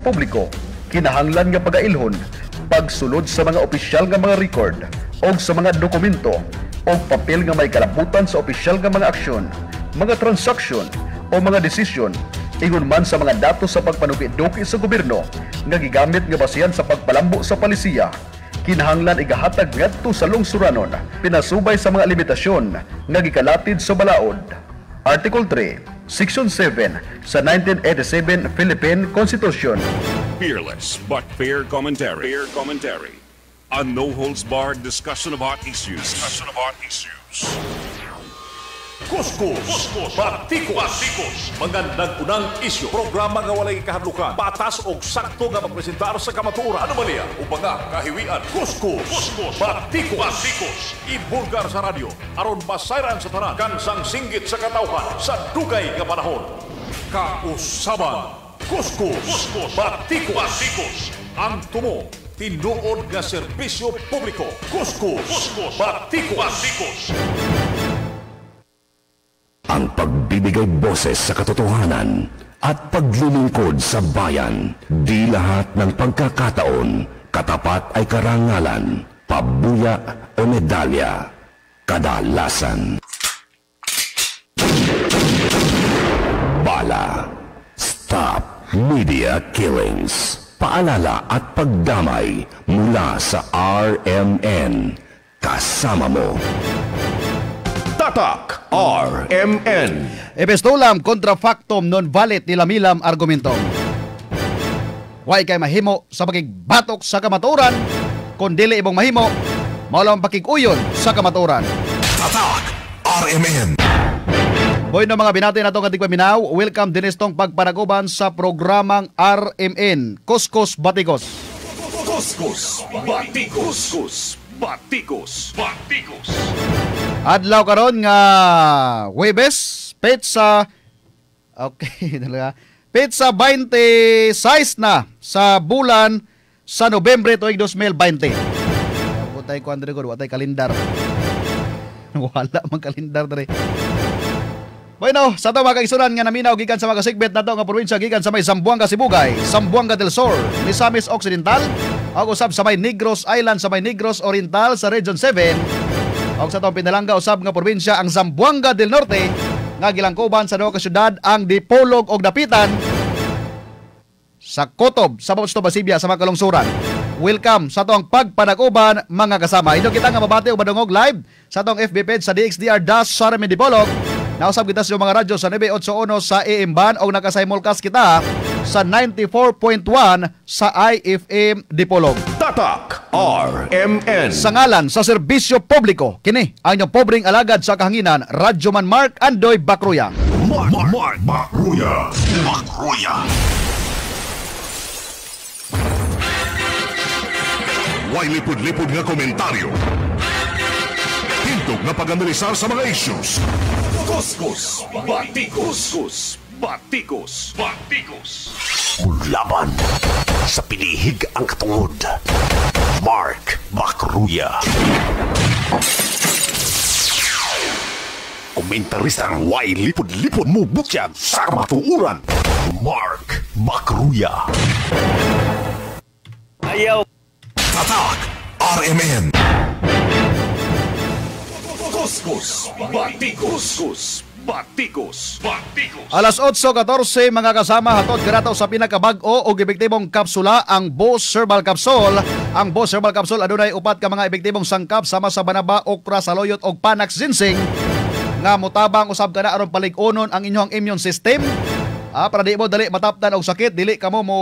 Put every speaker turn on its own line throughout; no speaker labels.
publiko. Kinahanglan nga pagailhon pagsulod sa mga opisyal nga mga record o sa mga dokumento o papel nga may kalabutan sa opisyal nga mga aksyon, mga transaksyon o mga desisyon, ingon man sa mga datos sa pagpanuki-duki sa gobyerno nga gigamit nga basihan sa pagpalambo sa palisiya. Kinahanglan igahatag ngadto sa lungsuranon pinasubay sa mga limitasyon nga gikalatid sa balaod. Article 3, Section 7 sa 1987 Philippine Constitution.
Fearless but fair commentary. Fair commentary. A no-holds-barred discussion of hot issues.
Kuskus, Batikos, magandang unang isyu. Programa nga walay kahadlukan, batas o sakto nga magpresentar sa kamatuoran. Anomalya o mga kahiwian. Kuskus, Batikos, ibulgar sa radyo, aron masayran sa tanan, kansang singgit sa katawhan, sa dugay nga panahon. Kausaban, Kuskus, Batikos, ang tumo, tinuod nga serbisyo publiko. Kuskus, Batikos.
Ang pagbibigay boses sa katotohanan at paglilingkod sa bayan. Di lahat ng pagkakataon, katapat ay karangalan, pabuya o medalya. Kadalasan. Bala. Stop Media Killings. Paalala at pagdamay mula sa RMN. Kasama mo. Tatak RMN.
Epistolam kontra factum non valet nilamilam argumentum. Way kay mahimo sa pagigbatok sa kamaturan, kung dili ibong mahimo, maulang pakiguyon sa kamaturan.
Tatak RMN.
Boy no mga binati na itong ating paminaw, welcome din itong pagpanaguban sa programang RMN, Kuskus Batikos.
Kuskus, Batikos.
Adlaw karon nga Huwebes, petsa talaga. Petsa 26 na sa bulan sa Nobyembre tuig 2020. Butay ko andre ko, watay kalendar. Wala man kalendar dere. Bueno, sa ito mga kaigsunan nga naminaw gikan sa mga segment na ito nga probinsya gikan sa may Zamboanga Sibugay, Zamboanga del Sur, Misamis Occidental, o usab sa may Negros Island sa may Negros Oriental sa Region 7, o sa itong pinalangga usab nga probinsya ang Zamboanga del Norte, nga gilangkuban sa duha ka syudad ang Dipolog o Dapitan, sa Kotob, sa Bausto Basibia sa mga kalungsuran. Welcome sa itong pagpanaguban mga kasama. Ito kita nga mabati o badungog live sa itong FB page sa DXDR Das Sarami Dipolog. Nausap kita sa mga radyo sa 981 sa AM Ban o nakasimulcast kita sa 94.1 sa IFM Dipolog.
Tatak RMN.
Sa ngalan sa serbisyo publiko, kini ang inyong pobreng alagad sa kahanginan, Radyoman Mark Andoy Bacruya.
Mark Bacruya. Way lipod-lipod nga komentaryo. Hintog nga pag-analisar sa mga issues.
Kuskus, Batikos.
Laban sa pinihig ang katungod. Mark Bacruya. Komentaristang way lipod-lipod mo butyag sa kamatuuran. Mark Bacruya.
Ayaw.
Tatak RMN.
Kuskus, Batikos.
Alas 8:14 mga kasama, hatod karataw sa pinakabag-o o epektibong kapsula ang Boss Herbal Capsule. Ang Boss Herbal Capsule adunay upat ka mga epektibong sangkap sama sa banaba, okra, saloyot og panax ginseng nga motabang usab kana aron palig-onon ang inyong immune system. Para di mo dali mataptan og sakit, dili kamo mo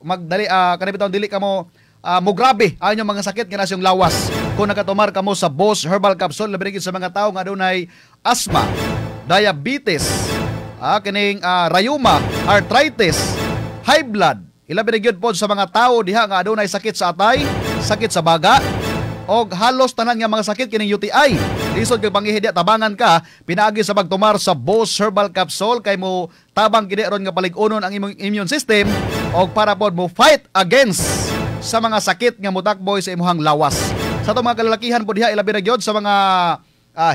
magdali kanibitaw dili kamo mo grabe ang inyong mga sakit nga nasyong lawas. Kung nakatumar kamo sa Boss Herbal Capsule, labi sa mga tao nga adunay asthma, diabetes, kining rayuma, arthritis, high blood. Ilabi na gyud pod sa mga tao diha nga adunay sakit sa atay, sakit sa baga, og halos tanan nga mga sakit kining UTI. Lisod kay panghihidya tabangan ka, pinaagi sa pagtumar sa Boss Herbal Capsule kay mo tabang kini ron nga palig-unon ang imong immune system og para pod mo fight against sa mga sakit nga mutakboy sa imuhang lawas. Sa itong mga kalalakihan po diha, ilabi na gyud sa mga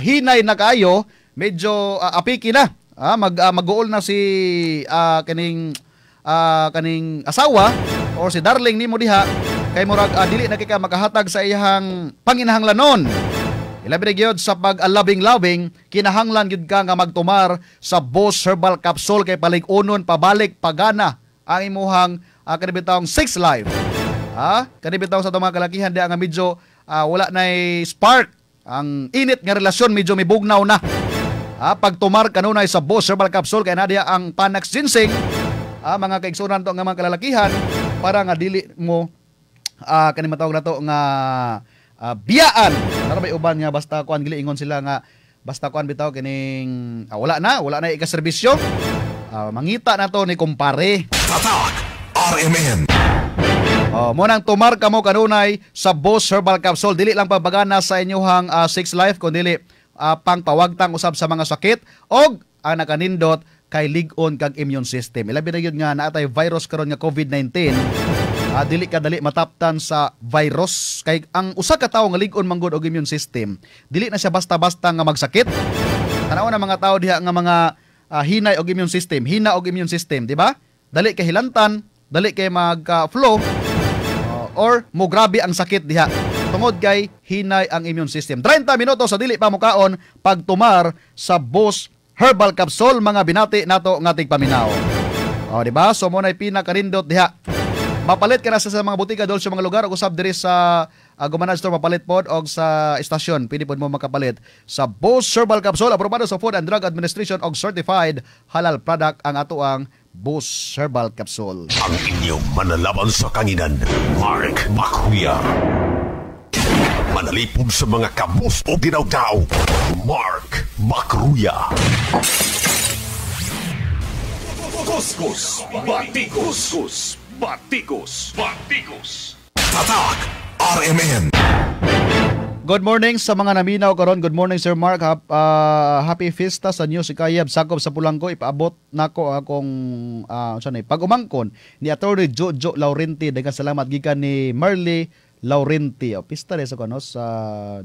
hinay na kaayo, medyo apiki na. Mag-uol na si kining kaning asawa or si darling nimo diha kay murag dili na kay ka makahatag sa iyang panginahanglanon. Ilabi na gyud sa pag-alabing-labing, kinahanglan gyud ka nga magtumar sa Boss Herbal Capsule kay palig-unon pabalik pagana ang imuhang kanibitawng 6 Life. Kanibitawng sa mga kalakihan di nga medyo wala na spark. Ang init nga relasyon medyo may bugnaw na. Pagtumar kanunay sa Boss Herbal Capsule kay na diya ang Panax Ginseng, mga kaigsunan to nga mga kalalakihan para nga dili mo kanimatawag na to nga biyaan. Ano ba uban nga basta kuan gili ingon sila nga basta kuan bitaw kining wala na ikaserbisyo. Mangita na to ni kumpare.
Tatak RMN.
Mo nang tumar kamo kanunay sa Boss Herbal Capsule, dili lang pabagana sa inyuhang 6 Life kundi pang pawagtang usab sa mga sakit og ang nakanindot kay lig-on kag immune system. Ilabi na yun nga naatay virus karon nga COVID-19. Dili kadali mataptan sa virus kay ang usa ka tawo nga lig-on manggod og immune system. Dili na siya basta-basta nga magsakit. Tanaw na mga tawo diha nga mga hinay og immune system, hina og immune system, di ba? Dali kay hilantan, dali kay mag-flow or mo grabe ang sakit diha. Tungod kay hinay ang immune system. 30 minutos sa dili pa mukaon pagtumar sa Boss Herbal Capsule, mga binati nato nga tigpaminaw. Di ba? So mo nay pinakarindot diha. Mapalit ka na sa mga butika dol sa mga lugar o usab diri sa Gumanan Store mapalit pod og sa estasyon pwede pod mo makapalit sa Boss Herbal Capsule, aprobado sa Food and Drug Administration og certified halal product ang ato ang Boss Herbal Capsule.
Ang inyong manalaban sa kanginan, Mark Makuya. Manalipod sa mga kabus o ginaw-daw, Mark Makruya.
Kuskus, batikos, batikos.
Tatak RMN.
Good morning sa mga naminaw karon. Good morning Sir Mark. Happy Fiesta sa New Sikayab sakop sa Pulangko. Ipaabot nako akong pag-umangkon ni Attorney Jojo Laurenti. Daghang salamat gikan ni Marley Laurenti. Pista sa kuno sa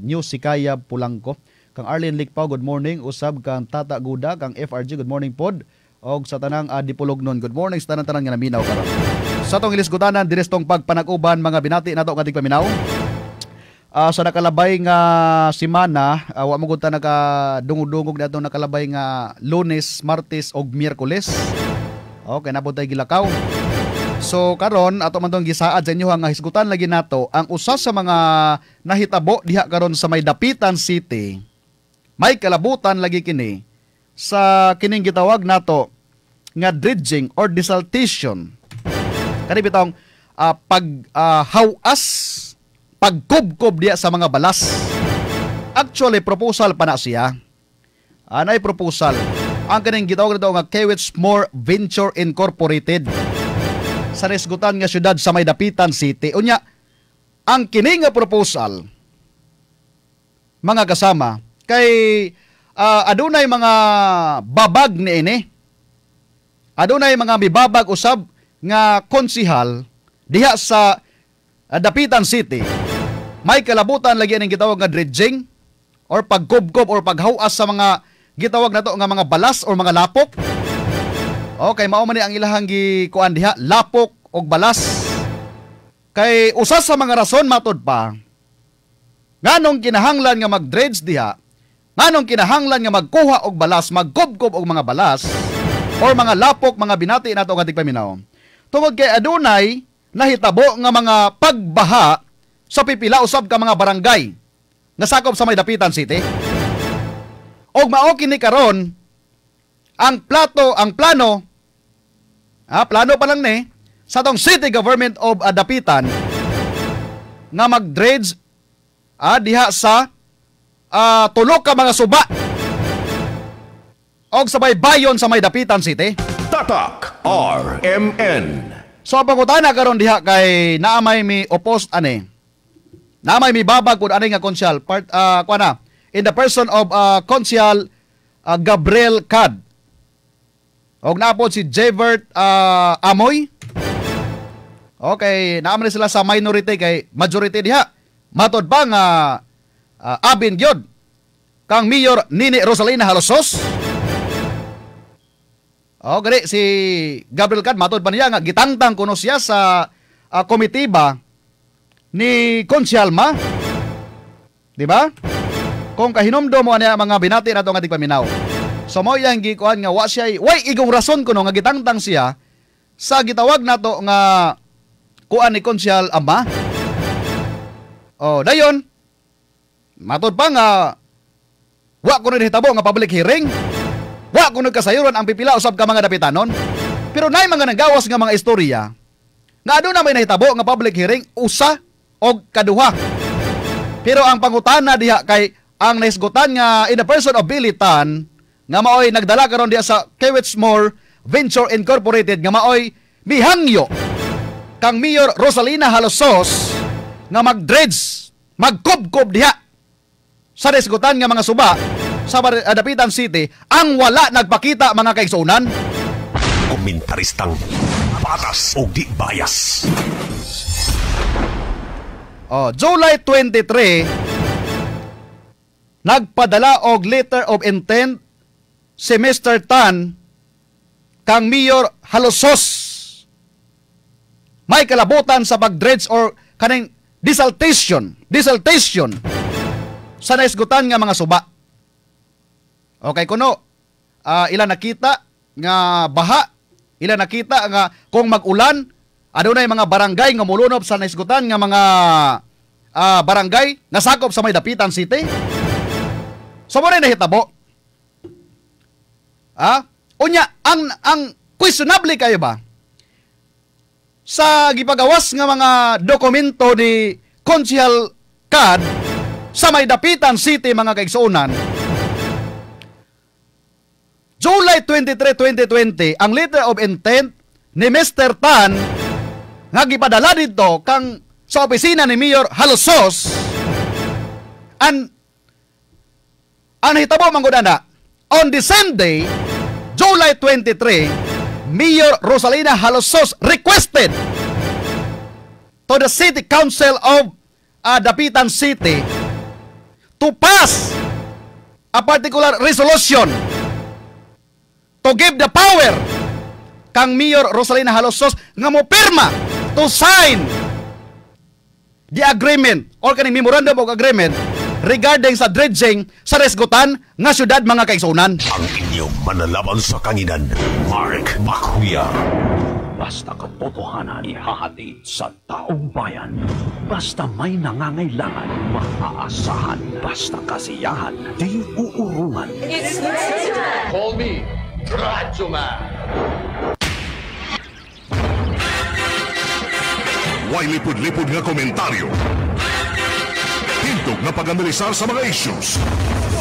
New Sikayab Pulangko. Kang Arlene Likpao, good morning. Usab kang Tata Guda, kang FRG, good morning pod. Og sa tanang Dipolognon, good morning sa tanang nga naminaw karon. Sa tong ilisgutanan diri tong pagpanag-uban mga binati nato nga tigpaminaw. Sa nakalabay nga semana, wa mo gud ta nakadungog-dungog na itong nakalabay nga Lunes, Martes og Miyerkules. Okay, nabuntay gilakaw. So karon ato man tong gisaad sa inyo nga hisgutan lagi nato ang usa sa mga nahitabo diha karon sa may Dapitan City. May kalabutan lagi kini sa kining gitawag nato nga dredging or desaltation. Kani bitong hawas, pagkubkob diya sa mga balas. Actually, proposal pa na siya. Anay proposal. Ang kaning gitawag nito nga Kewitsmore Venture Incorporated sa resgutan nga syudad sa may Dapitan City. Unya, ang kining nga proposal, mga kasama, kay adunay mga babag ni ini. Adunay mga mibabag usab nga konsihal diha sa Dapitan City. May kalabutan lagi ning gitawag nga dredging or pagkubkob or paghawas sa mga gitawag nato nga mga balas or mga lapok. Okay, mao man ni ang ilahang gikuan diha, lapok og balas. Kay usa sa mga rason matod pa nganong kinahanglan nga mag-dredge diha, nganong kinahanglan nga magkuha og balas, magkubkob og mga balas or mga lapok, mga binati nato nga tigpaminaw. Tungod kay adunay nahitabo nga mga pagbaha sa pipila usab ka mga barangay nga sakop sa may Dapitan City. Og mao kini karon ang plano pa lang ni sa tong City Government of Dapitan nga mag-dredge diha sa tulo ka mga suba og sabay bayon sa may Dapitan City.
Tatak RMN.
So ang pangutana karon diha kay naamay mi opposed naamay mi babag kun ani nga konsyal in the person of Konsyal Gabriel Cad. Og naapod si Jevert Amoy. Okay, naamay sila sa minority kay majority diha. Matod ba nga abin gyud kang Mayor Nini Rosalina Halosos. gani si Gabriel Cad matod pa niya nga gitangtang kuno siya sa komitiba ni Konsyalma. Di ba? Kung kahinomdo mo niya mga binati nato nga tigpaminaw. So mo yang gikuan nga wa siya way igong rason kuno nga gitangtang siya sa gitawag nato nga kuan ni Konsyal Ama. Dayon matod pa nga wa kuno hitabo nga public hearing. Wa kuno kasayuron ang pipila usab ka mga dapitanon. Pero nay mga nagawas nga mga istorya nga aduna may nahitabo nga public hearing usa og kaduha. Pero ang pangutana diha kay ang naisgutan nga in the person of Billy Tan nga maoy nagdala karon diha sa Kewitsmore Venture Incorporated nga maoy mihangyo kang Mayor Rosalina Halosos nga mag-dredge, magkubkob diha sa naisgutan nga mga suba sa Dapitan City ang wala nagpakita mga kaigsunan.
Komentaristang patas o di bias.
July 23 nagpadala og letter of intent si Mr. Tan kang Mayor Halosos may kalabutan sa pag-dredge or kaning desaltation sa naisgutan nga mga suba. Okay, kuno, ilan nakita nga baha, ilan nakita nga kung mag-ulan, adunay mga barangay nga mulunop sa naisgutan nga mga barangay nga sakop sa may Dapitan City. So mo rin nahitabo. Unya, ang questionable kayo ba? Sa gipagawas nga mga dokumento ni Konsyal Cad sa may Dapitan City mga kaigsuunan, July 23, 2020, ang letter of intent ni Mr. Tan nga gipadala dito kang sa opisina ni Mayor Halosos ang hitabo manggudana on the same day, July 23, Mayor Rosalina Halosos requested to the City Council of Dapitan City to pass a particular resolution to give the power kang Mayor Rosalina Halosos nga mo pirma to sign the agreement or kaning memorandum of agreement regarding sa dredging sa resgutan nga syudad mga kaigsunan.
Ang inyong manalaban sa kanginan, Mark Bakuya.
Basta katotohanan ihahatid sa taong bayan. Basta may nangangailangan, maaasahan. Basta kasiyahan, di uurungan.
It's Radyoman!
Call me Radyoman.
Way lipod-lipod nga komentaryo. Hintog na pag-analisar sa mga issues.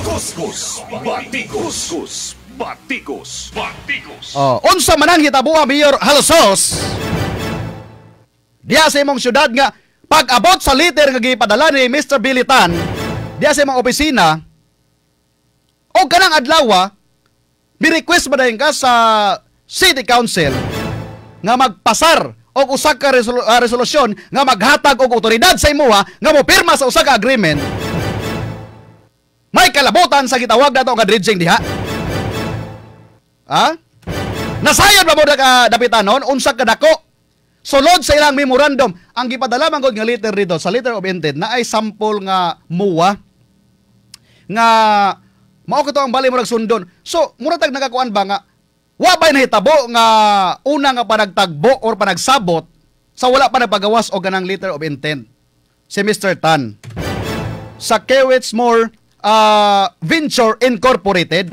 Kuskus, batikos. Batikos.
Unsa man ang hitabuha Mayor Halosos diya sa imong syudad nga pag-abot sa letter nga gipadala ni Mr. Billy Tan diya sa imong opisina o kanang adlaw mi-request ba dayon ka sa City Council nga magpasar og usa ka resolusyon nga maghatag og otoridad sa imuha nga mopirma sa usa ka agreement may kalabutan sa gitawag nato nga dredging diha. Nasayod ba mo ka dapitanon unsa ka dako sulod sa ilang memorandum ang gipadala man gud nga letter dito sa letter of intent na ay sample nga muwa nga mao kato ang bali murag sundon. So murag tag nagakuan ba nga wa bay nahitabo nga una nga panagtagbo or panagsabot sa wala pa nagpagawas og ganang letter of intent si Mr. Tan sa Kewitsmore Venture Incorporated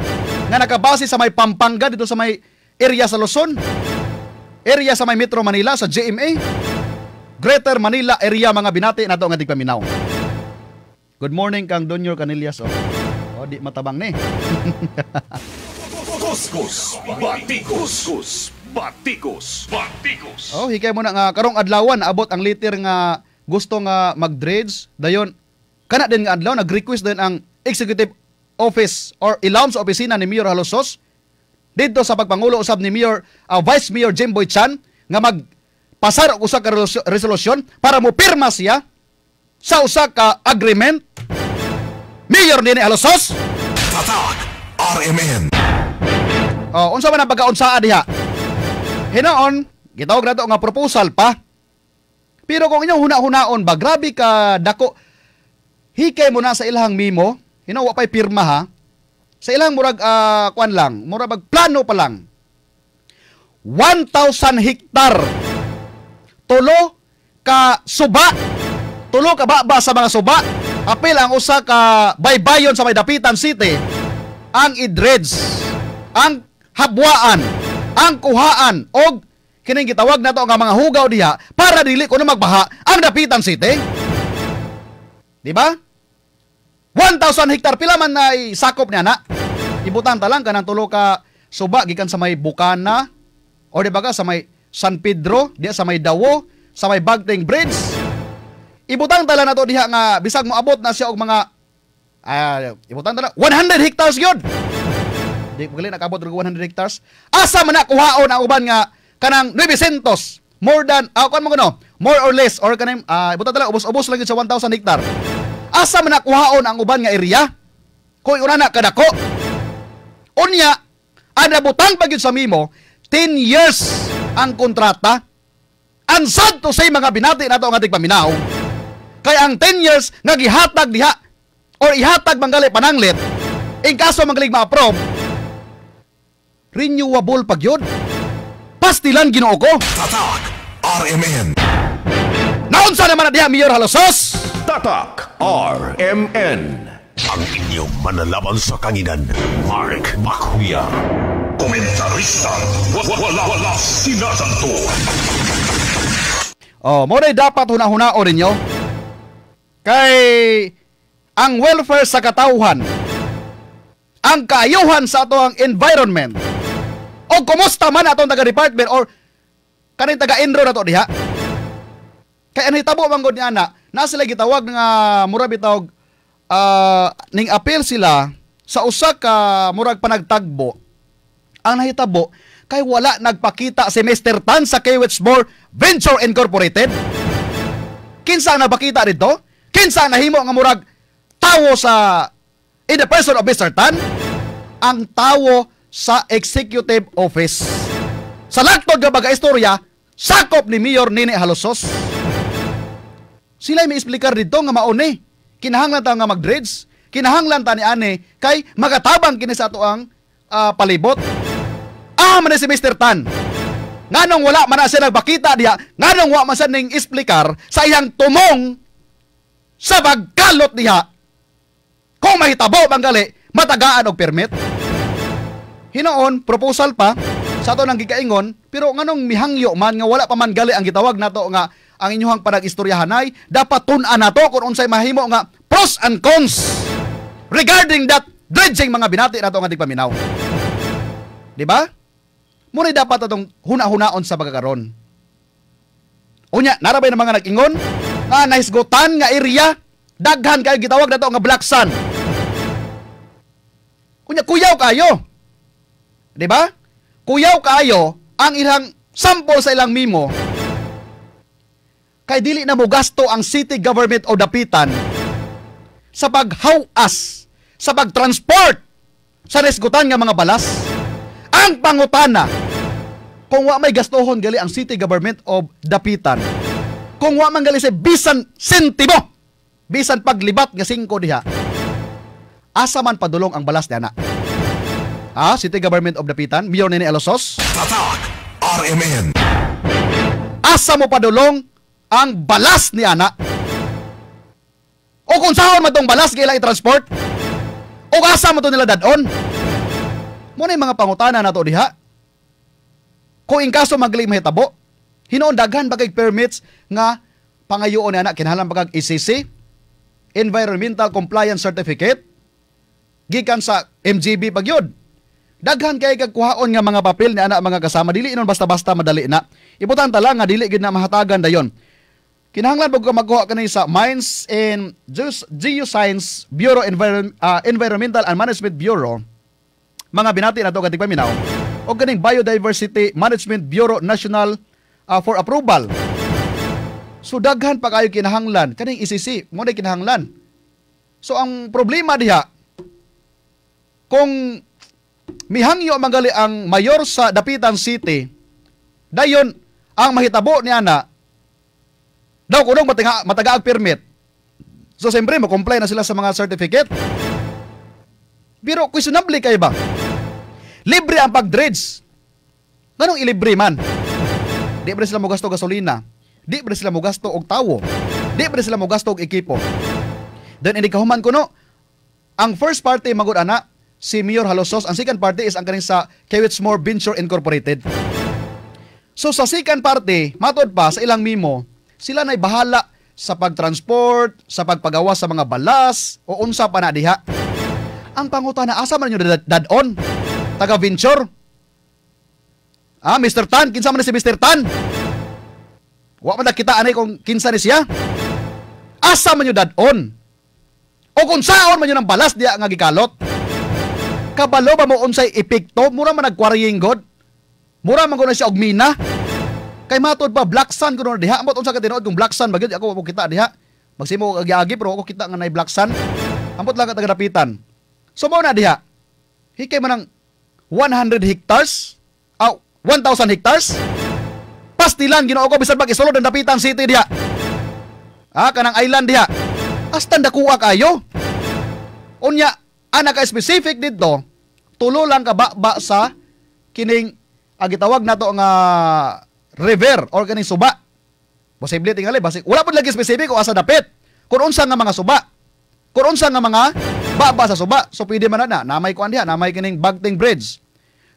nga nakabase sa may Pampanga dito sa may area sa Luzon, area sa may Metro Manila sa GMA, Greater Manila area mga binati nato nga tigpaminaw. Good morning kang Donyor Canillas di matabang ni.
Kuskus, batikos.
Hikay mo na nga karong adlawan abot ang letter nga gusto nga mag-dredge dayon kana din nga adlaw nag-request din ang executive office or ilawom sa opisina ni Mayor Halosos dito sa pagpangulo usab ni Mayor Vice Mayor Jimboy Chan nga magpasar og usa ka resolusyon para mo pirma siya sa usa ka agreement. Mayor ni Halosos
Tatak RMN.
Unsa man ang pagkaunsaa diha? Hinoon, gitawag nato nga proposal pa. Pero kung inyong huna-hunaon ba, grabe ka dako. Hikay mo na sa ilahang mimo, wa pa'y pirma ha. Sa ilang murag kuan lang, murag plano pa lang. 1,000 hektar. Tulo ka suba. Tulo ka baba sa mga suba. Apil ang usa ka baybayon sa may Dapitan City. Ang idreds, ang habwaan, ang kuhaan og kining gitawag nato nga mga hugaw diha para dili kuno magbaha ang Dapitan City. Di ba? 1,000 hektar pila man na sakop niya na. Ibutan ta lang kanang tulo ka suba gikan sa may Bukana o di ba ka sa may San Pedro, diha sa may Dawo, sa may Bagting Bridge. Ibutan ta lang nato diha nga bisag moabot na siya og mga ibutan ta lang 100 hectares gyud. Di gali nakabot og 100 hectares. Asa man na kuhaon ang uban nga kanang 900 more than kuan mo kuno more or less or kanang ibutan ta lang ubos-ubos lang gyud sa 1,000 hectare. Asa man na kuhaon ang uban nga area? Kung una na kadako. Unya, ada butang pagyud sa mimo 10 years ang kontrata. Ang sad to say mga binati nato nga tigpaminaw. Kaya ang 10 years nga gihatag diha or ihatag manggali pananglit in kaso magaling ma-approve renewable pagyud. Pastilan Ginoo ko.
Tatak RMN.
Naunsa naman na diha Mayor Halosos?
Tatak RMN.
Ang inyong manalaban sa kanginan, Mark Bakuya. Komentarista, wala sinasanto.
Mo na dapat huna-hunao ninyo. Kay ang welfare sa katawhan, ang kaayuhan sa ato ang environment, o kumusta man atong taga-department or kaning taga-enro na to diha. Kaya nahitabo man gud niya na sila gitawag nga mura bitawg ning appeal sila sa usa ka murag panagtagbo. Ang nahitabo kay wala nagpakita si Mr. Tan sa Kiwitsmore Venture Incorporated. Kinsa ang nagpakita dito? Kinsa ang nahimo nga murag tawo sa in the person of Mr. Tan? Ang tawo sa executive office. Sa lagtod nga baga istorya, sakop ni Mayor Nini Halosos. Sila may explicar dito nga mauni. Kinahanglan ta nga mag-dreads. Kinahanglan ta ni ane kay magatabang kini sa ato ang palibot. Man si Mr. Tan. Nganong wala man na siya nagbakita diha, nganong wa man siya ning explicar sa iyang tumong sa bagkalot diha. Kung mahitabo banggali, matagaan og permit. Hinoon, proposal pa sa ato nang gikaingon, pero nganong mihangyo man nga wala pa man gali ang gitawag nato nga ang inyong panag-istoryahanay, dapat tun-an nato kung unsay mahimo nga pros and cons regarding that dredging mga binati nato nga tigpaminaw. Di ba? Muna dapat atong huna-hunaon sa pagkakaroon. Unya, narabay ng mga nag-ingon nga nahisgutan nga area, daghan kayo gitawag nato nga Black Sun. Unya, kuyaw kayo. Di ba? Kuyaw kayo ang ilang sample sa ilang mimo. Kay dili na mo gasto ang city government o Dapitan sa paghawas, sa pagtransport sa resgutan nga mga balas. Ang pangutana, kung wa may gastohon gali ang city government of Dapitan, kung wa man gali sa bisan sentimo, bisan paglibat nga 5 diha, asa man padulong ang balas niya na? City government of Dapitan, Mayor Nini Halosos.
Tatak RMN.
Asa mo padulong ang balas ni ana? O kung saan man tong balas kailang i-transport? O asa mo to nila dadon? Muna yung mga pangutana na to diha. Kung in kaso magaling mahitabo, hinoon daghan bagay permits nga pangayoon ni anak, kinahanglan bagay ECC, Environmental Compliance Certificate, gikan sa MGB pagyod. Daghan kay kagkuhaon nga mga papel ni anak mga kasama, dili inon basta-basta madali na. Ibutan ta lang nga dili gid na mahatagan dayon. Kinahanglan bug ka magkuha kanay sa Mines and Geoscience Bureau, Environmental and Management Bureau. Mga binati na to katig paminaw. O ganing Biodiversity Management Bureau National for approval. So daghan pa kayo kinahanglan kaning ECC mo na kinahanglan. So ang problema diha, kung mihangyo magali ang mayor sa Dapitan City, dayon ang mahitabo ni ana, daw kunong matagaag permit. So, siyempre, makomply na sila sa mga certificate. Pero, questionable kayo ba? Libre ang pag-dredge. Ganong ilibre man? Di ba sila mo gasto gasolina? Di ba sila mo gasto og tawo? Di ba sila mo gasto og ekipo? Then, hindi kahuman ko no, ang first party magud ana, si Mayor Halosos. Ang second party is ang kaning sa Kewitsmore Venture Incorporated. So sa second party, matod pa sa ilang mimo, sila na'y bahala sa pagtransport, sa pagpagawa sa mga balas, o unsa pa na diha. Ang pangutana, asa man nyo dadon? Taga Venture? Mr. Tan, kinsa man si Mr. Tan? Wa man nakita anay kung kinsa ni siya? Asa man nyo dadon? O kung saon man nyo ng balas diya nga gikalot? Kabalo ba mo unsay epekto? Mura man nagkwarying god? Mura man guna siya og mina? Kay matod pa Black Sun kuno diha. Ambot unsa ka tinuod kung Black Sun bagid ako kita diha. Magsimo agi-agi pero ako kita nga nay Black Sun. Ambot lang ka taga-dapitan. So mo na diha. Hikay man ng 100 hectares? 1,000 hectares? Pastilan Ginoo ko bisan mag-isulod ang Dapitan City diha. Kanang island diha. Astan dakuha kayo. Unya ana ka specific dito, tulo lang ka ba sa kining agitawag nato nga river or kaning suba. Posible tingali basi wala pud lagi specific kung asa dapit. Kung unsa nga mga suba. Kung unsa nga mga baba sa suba. So pwede man na namay kuan diha, namay kining Bagting Bridge.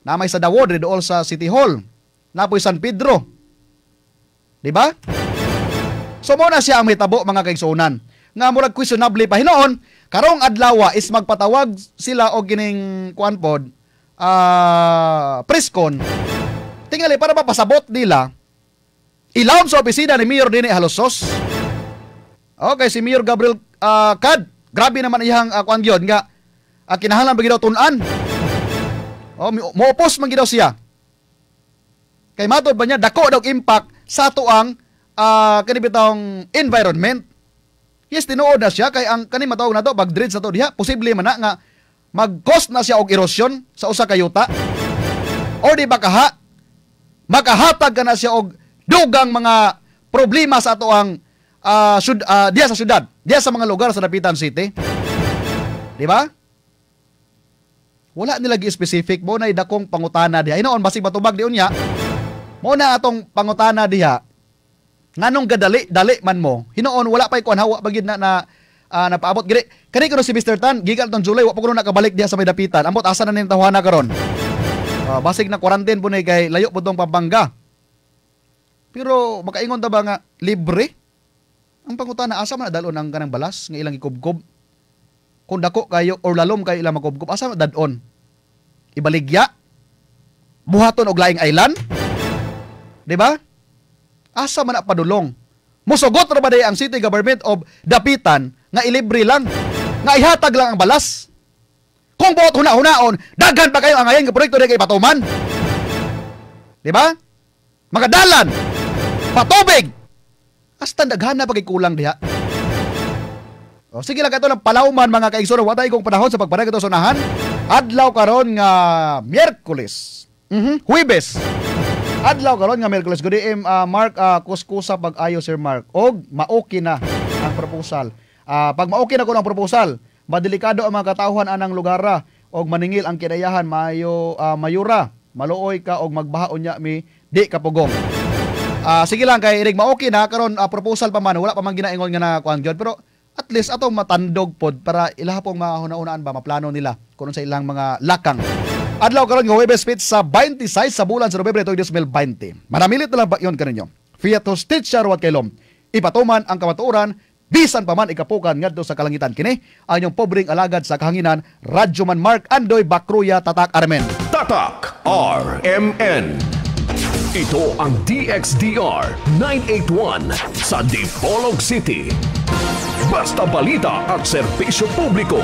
Namay sa Dawod dool sa City Hall. Napoy San Pedro. Di ba? So mo na siya ang hitabo mga kaigsuonan. Nga murag questionable pa hinoon, karong adlaw is magpatawag sila og gining kuan pod preskon. Tingali para mapasabot nila ilawom sa opisina ni Mayor Dini Halosos. Okay, si Mayor Gabriel Cad, grabe naman iyang kuan gyud nga kinahanglan ba gid tun-an. Mo-oppose man gid siya. Kay matod ba niya dako daw impact sa tuang kanibitang environment. Yes, tinuod na siya kay ang kani matawag na to pag-dredge sa to diha, posible man na nga mag-cause na siya og erosion sa usa ka yuta. Or di ba makahatag ka na siya og dugang mga problema sa ato ang diya sa syudad, diya sa mga lugar sa Dapitan City. Di ba? Wala nila gi-specific mo na dakong pangutana diha. Hinoon basig matubag di unya. Mo na atong pangutana diha. Nganong gadali man mo. Hinoon wala pay kuan hawa bagid na napaabot gid. Kani kuno si Mr. Tan gikan tong July wa pa kuno nakabalik diha sa may Dapitan. Ambot asa na ning tawhana karon. Basig na quarantine po na kay layo po tong Pampanga. Pero makaingon ta ba nga libre? Ang pangutana asa man dalon ang kanang balas nga ilang ikubkob. Kung dako kayo or lalom kayo ilang makubkob, asa man dadon? Ibaligya? Buhaton og laing island? Di ba? Asa man na padulong? Musugot ra ba day ang City Government of Dapitan nga ilibre lang, nga ihatag lang ang balas? Kung buot huna-hunaon, daghan pa kayo ang ngayon nga proyekto di kay patuman. Di ba? Magadalan, patubig, hasta daghan na pagikulang diha. O, sige lang ito ng palauman mga kaigsoon. Watay kong panahon sa pagparag ito sunahan. Adlaw karon nga Miyerkules. Huwebes. Adlaw karon nga Miyerkules. Good day, Mark, kuskusa pag-ayo, Sir Mark. Og maoki na ang proposal. Pag maoki na ko ng proposal, madelikado ang mga katawhan anang lugara og maningil ang kinayahan mayura. Maluoy ka og magbahaon niya mi di kapugong. Sige lang kay irig maoki na karon proposal pa man wala pa man ginaingon nga na kuan gyud pero at least atong matandog pod para ilaha pong mahuna-unaan ba maplano nila kung sa ilang mga lakang. Adlaw karon nga Huwebes sa 26 sa bulan sa Nobyembre 2020. Manamilit na lang ba yun kaninyo? Fiat Justicia ruwat kailom. Ipatuman ang kamatuoran bisan pa man ikapukan ngadto sa kalangitan kini ang inyong pobreng alagad sa kahanginan Radyo Man Mark Andoy Bakruya Tatak Armen.
Tatak RMN. Ito ang DXDR 981 sa Dipolog City. Basta balita at serbisyo publiko.